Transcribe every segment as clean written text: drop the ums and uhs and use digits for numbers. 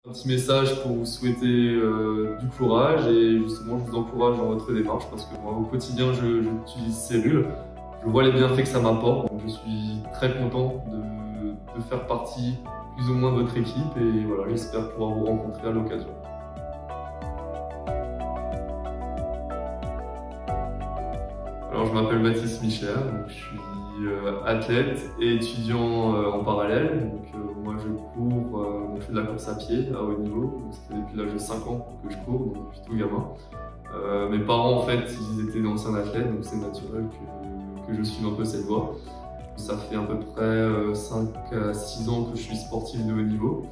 Un petit message pour vous souhaiter du courage et justement je vous encourage dans votre démarche parce que moi au quotidien j'utilise Cellule. Je vois les bienfaits que ça m'apporte, donc je suis très content de faire partie plus ou moins de votre équipe et voilà, j'espère pouvoir vous rencontrer à l'occasion. Alors je m'appelle Mathis Michel, donc, je suis athlète et étudiant en parallèle. Donc, moi je cours, je fais de la course à pied à haut niveau, c'était depuis l'âge de 5 ans que je cours, donc depuis tout gamin. Mes parents en fait ils étaient d'anciens athlètes, donc c'est naturel que je suive un peu cette voie. Ça fait à peu près 5 à 6 ans que je suis sportif de haut niveau,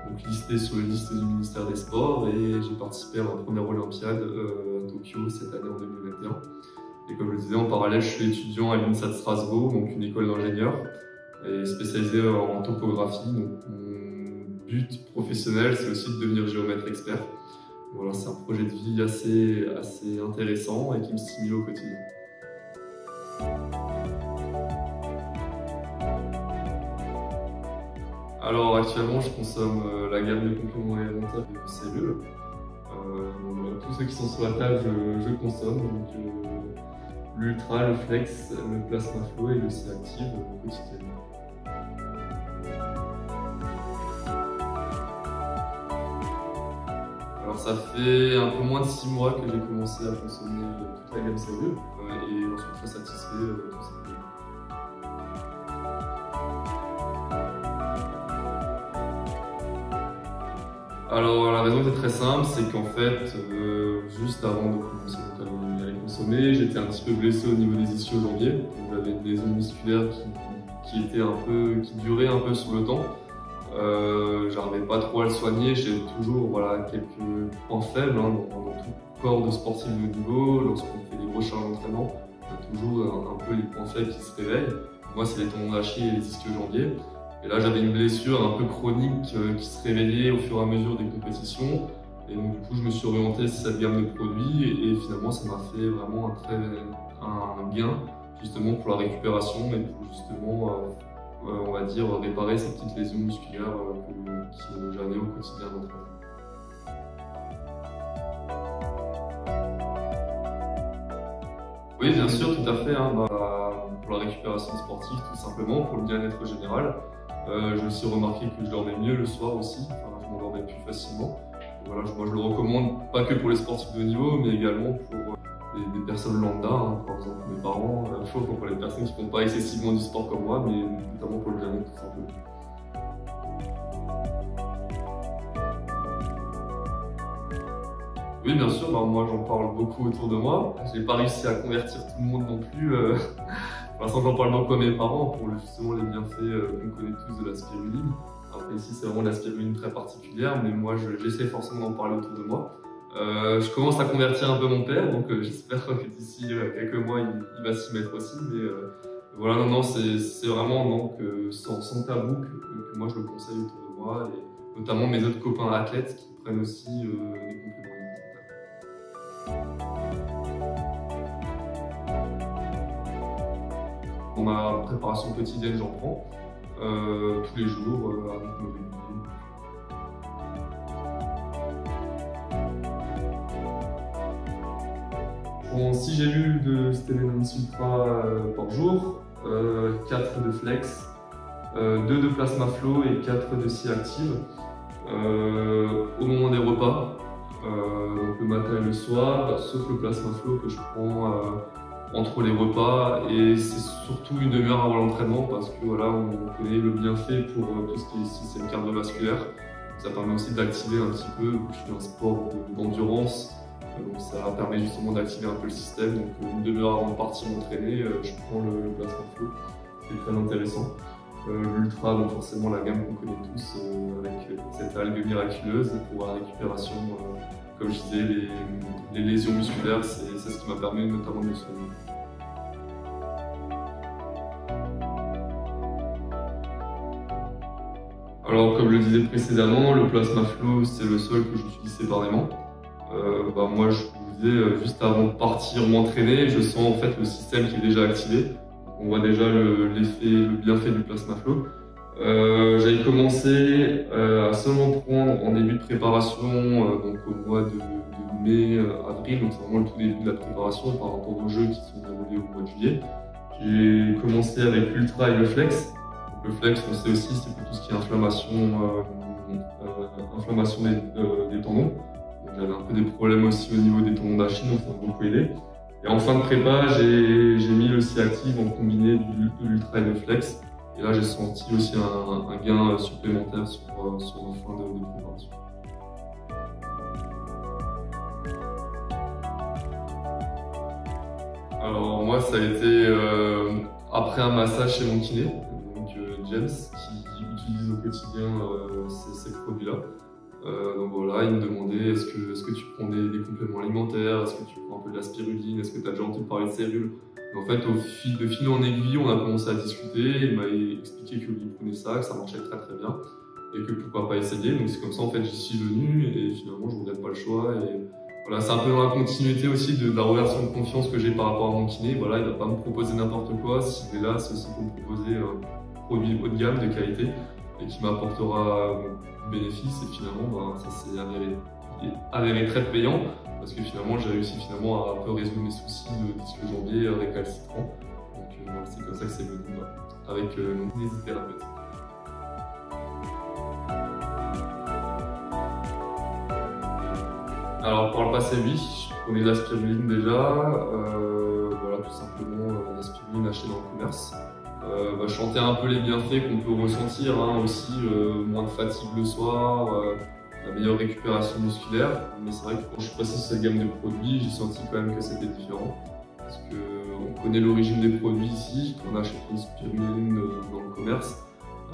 donc listé sur les listes du ministère des Sports et j'ai participé à ma première Olympiade à Tokyo cette année en 2021. Et comme je le disais, en parallèle, je suis étudiant à l'INSA de Strasbourg, donc une école d'ingénieurs, et spécialisé en topographie. Donc mon but professionnel, c'est aussi de devenir géomètre expert. Voilà, c'est un projet de vie assez intéressant et qui me stimule au quotidien. Alors actuellement, je consomme la gamme de compléments alimentaires de Cellule. Voilà, tous ceux qui sont sur la table, je consomme. Donc, l'Ultra, le Flex, le Plasma Flow et le C-Active quotidiennement. Alors ça fait un peu moins de 6 mois que j'ai commencé à consommer toute la gamme Cellule et j'en suis très satisfait tout simplement. Alors la raison était très simple, c'est qu'en fait, juste avant de commencer à les consommer, j'étais un petit peu blessé au niveau des ischio-jambiers. J'avais des lésions musculaires qui duraient un peu sur le temps. J'arrivais pas trop à le soigner, j'ai toujours quelques points faibles dans tout corps de sportif de haut niveau. Lorsqu'on fait des gros charges d'entraînement, on a toujours un peu les points faibles qui se réveillent. Moi, c'est les tendons d'Achille et les ischio-jambiers. Et là, j'avais une blessure un peu chronique qui se réveillait au fur et à mesure des compétitions. Et donc, du coup, je me suis orienté sur cette gamme de produits et finalement, ça m'a fait vraiment un gain justement pour la récupération et pour justement, on va dire, réparer ces petites lésions musculaires que j'avais au quotidien d'entraînement. Oui, bien sûr, tout à fait. Pour la récupération sportive, tout simplement, pour le bien-être général. J'ai aussi remarqué que je dormais mieux le soir aussi, je m'endormais plus facilement. Voilà, moi je le recommande pas que pour les sportifs de haut niveau, mais également pour des personnes lambda, par exemple mes parents, pour les personnes qui ne font pas excessivement du sport comme moi, mais notamment pour le bien-être tout simplement. Oui, bien sûr, moi j'en parle beaucoup autour de moi. J'ai pas réussi à convertir tout le monde non plus. Pour l'instant, j'en parle beaucoup à mes parents pour justement les bienfaits qu'on connaît tous de la spiruline. Après ici, c'est vraiment de la spiruline très particulière, mais moi j'essaie forcément d'en parler autour de moi. Je commence à convertir un peu mon père, donc j'espère que d'ici quelques mois, il va s'y mettre aussi. Mais voilà, non, c'est vraiment sans tabou que moi je le conseille autour de moi, et notamment mes autres copains athlètes qui prennent aussi des compléments alimentaires. Dans ma préparation quotidienne, j'en prends tous les jours à rythme régulier. Je prends 6 gélules de Stellenons Ultra par jour, 4 de Flex, 2 de Plasma Flow et 4 de C-Active au moment des repas, donc le matin et le soir, sauf le Plasma Flow que je prends entre les repas, et c'est surtout une demi-heure avant l'entraînement parce que voilà, on connaît le bienfait pour tout ce qui est système cardiovasculaire. Ça permet aussi d'activer un petit peu, je fais un sport d'endurance, donc ça permet justement d'activer un peu le système. Donc une demi-heure avant de partir m'entraîner, je prends le Plasma Flow, c'est très intéressant. L'Ultra, donc forcément la gamme qu'on connaît tous avec cette algue miraculeuse pour la récupération. Comme je disais, les lésions musculaires, c'est ce qui m'a permis notamment de me soigner. Alors, comme je le disais précédemment, le Plasma Flow, c'est le seul que j'utilise séparément. Moi, je vous disais, juste avant de partir m'entraîner, je sens en fait le système qui est déjà activé. On voit déjà le bienfait du Plasma Flow. J'avais commencé à seulement prendre en début de préparation, donc au mois de mai, avril, donc c'est vraiment le tout début de la préparation par rapport aux jeux qui sont déroulés au mois de juillet. J'ai commencé avec l'ultra et le flex. Donc, le flex, on sait aussi, c'est pour tout ce qui est inflammation des tendons. J'avais un peu des problèmes aussi au niveau des tendons d'Achille, donc ça m'a beaucoup aidé. Et en fin de prépa, j'ai mis le C-Active en combiné de l'ultra et le flex. Et là, j'ai senti aussi un gain supplémentaire sur ma fin de préparation. Alors moi, ça a été après un massage chez mon kiné, donc James, qui utilise au quotidien ces produits-là. Donc voilà, il me demandait est-ce que tu prends des compléments alimentaires, est-ce que tu prends un peu de la spiruline, est-ce que tu as déjà entendu parler de cellules. Et en fait, de fil en aiguille, on a commencé à discuter, il m'a expliqué que lui prenait ça, que ça marchait très très bien, et que pourquoi pas essayer. Donc c'est comme ça en fait j'y suis venu, et finalement je ne regrette pas le choix. Et voilà, c'est un peu dans la continuité aussi de la relation de confiance que j'ai par rapport à mon kiné. Voilà, il ne va pas me proposer n'importe quoi, s'il est là, c'est aussi pour me proposer un produit haut de gamme, de qualité, et qui m'apportera du bénéfice. Et finalement, ça s'est avéré très payant, parce que finalement, j'ai réussi à un peu résoudre mes soucis de disque jambier récalcitrant. Donc voilà, c'est comme ça que c'est venu, avec mon kinésithérapeute. Alors par le passé, oui, je prenais de la spiruline déjà, voilà, tout simplement la spiruline achetée dans le commerce. Je sentais un peu les bienfaits qu'on peut ressentir, aussi moins de fatigue le soir, la meilleure récupération musculaire. Mais c'est vrai que quand je suis passé sur cette gamme de produits, j'ai senti quand même que c'était différent. Parce qu'on connaît l'origine des produits ici, on achète une spiruline dans le commerce.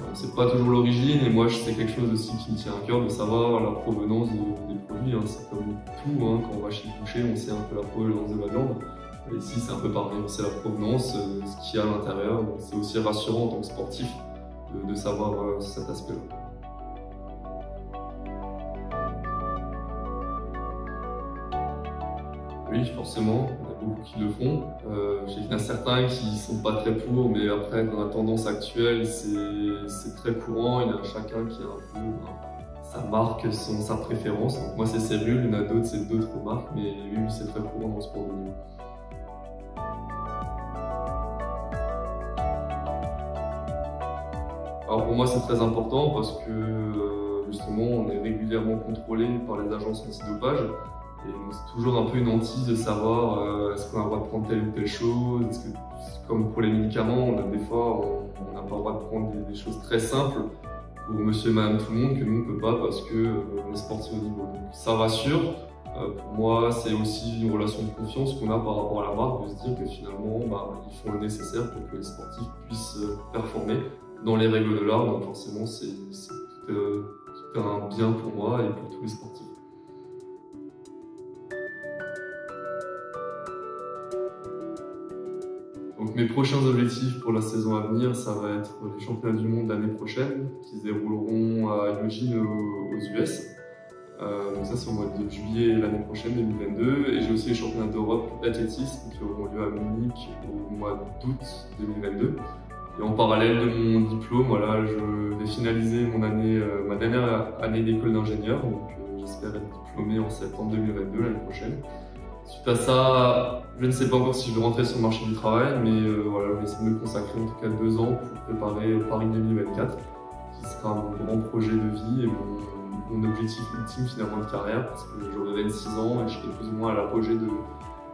On ne sait pas toujours l'origine, et moi c'est quelque chose aussi qui me tient à cœur de savoir la provenance des produits. C'est comme tout, quand on va chez le boucher, on sait un peu la provenance de la viande. Et ici c'est un peu pareil, on sait la provenance, ce qu'il y a à l'intérieur. Donc c'est aussi rassurant en tant que sportif de savoir cet aspect-là. Oui, forcément, il y en a beaucoup qui le font. J'ai vu certains qui ne sont pas très pour, mais après, dans la tendance actuelle, c'est très courant. Il y en a chacun qui a un peu sa marque, sa préférence. Donc moi, c'est Cellule, il y en a d'autres, c'est d'autres marques, mais oui, c'est très courant dans le sport de haut niveau. Alors pour moi, c'est très important parce que justement, on est régulièrement contrôlé par les agences antidopage. Et c'est toujours un peu une hantise de savoir est-ce qu'on a le droit de prendre telle ou telle chose. Est-ce que, comme pour les médicaments, des fois on n'a pas le droit de prendre des choses très simples pour monsieur et madame tout le monde que nous on ne peut pas parce qu'on est sportif au niveau. Donc ça rassure. Pour moi, c'est aussi une relation de confiance qu'on a par rapport à la marque, de se dire que finalement ils font le nécessaire pour que les sportifs puissent performer dans les règles de l'art. Donc forcément, c'est tout un bien pour moi et pour tous les sportifs. Donc mes prochains objectifs pour la saison à venir, ça va être les championnats du monde l'année prochaine, qui se dérouleront à Eugene aux US. Donc ça c'est au mois de juillet l'année prochaine, 2022. Et j'ai aussi les championnats d'Europe d'athlétisme qui auront lieu à Munich au mois d'août 2022. Et en parallèle de mon diplôme, voilà, je vais finaliser ma dernière année d'école d'ingénieur. Donc j'espère être diplômé en septembre 2022, l'année prochaine. Suite à ça, je ne sais pas encore si je vais rentrer sur le marché du travail, mais voilà, je vais essayer de me consacrer en tout cas 2 ans pour préparer Paris 2024, qui sera mon grand projet de vie et mon objectif ultime finalement de carrière, parce que j'aurai 26 ans et je serai plus ou moins à l'apogée de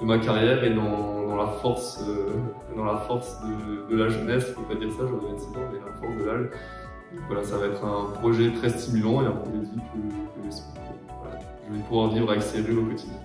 ma carrière et dans la force, de la jeunesse. Je ne peux pas dire ça, j'aurai 26 ans, mais la force de l'âge. Donc voilà, ça va être un projet très stimulant et un projet de vie que voilà, je vais pouvoir vivre avec Cellule au quotidien.